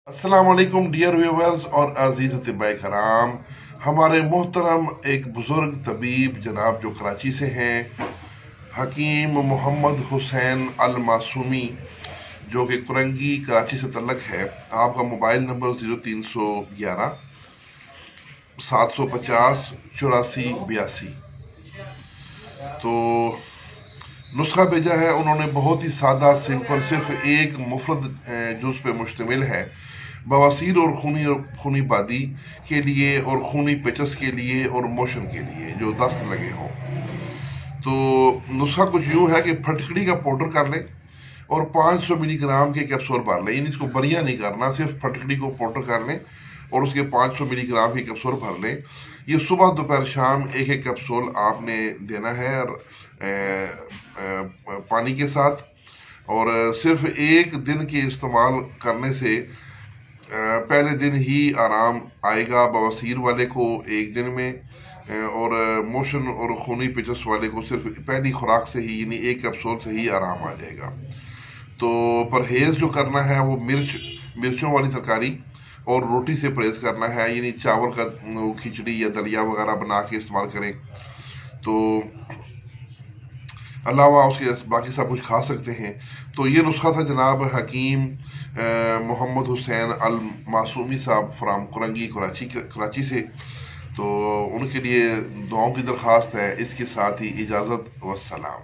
अस्सलाम वालेकुम dear viewers और अजीज अतिबाई कराम। हमारे मोहतरम एक बुज़ुर्ग तबीब जनाब जो कराची से हैं, हकीम मोहम्मद हुसैन अल मासूमी, जो कि कुरंगी कराची से तल्लक है। आपका मोबाइल नंबर 0311 750 8482। तो नुस्खा भेजा है उन्होंने, बहुत ही सादा सिंपल, सिर्फ एक मुफरद जुज़ पे मुश्तमिल है। बवासीर और खूनी बादी के लिए और खूनी पेचस के लिए और मोशन के लिए जो दस्त लगे हों। तो नुस्खा कुछ यूँ है कि फटकड़ी का पाउडर कर लें और 500 मिलीग्राम के कैप्सूल भर लें। इसको बरिया नहीं करना, सिर्फ फटकड़ी को पाउडर कर लें और उसके 500 मिलीग्राम के कैप्सूल भर लें। ये सुबह दोपहर शाम एक एक कैप्सूल आपने देना है और पानी के साथ। और सिर्फ एक दिन के इस्तेमाल करने से पहले दिन ही आराम आएगा। बवासीर वाले को एक दिन में और मोशन और खूनी पेचस वाले को सिर्फ पहली खुराक से ही, यानी एक कैप्सूल से ही आराम आ जाएगा। तो परहेज़ जो करना है वो मिर्चों वाली तरकारी और रोटी से परहेज करना है, यानी चावल का खिचड़ी या दलिया वगैरह बना के इस्तेमाल करें। तो अलावा उसके बाकी सब कुछ खा सकते हैं। तो ये नुस्खा था जनाब हकीम मोहम्मद हुसैन अल मासूमी साहब फ्राम कुरंगी कराची से। तो उनके लिए दुआओं की दरख्वास्त है। इसके साथ ही इजाज़त, वस्सलाम।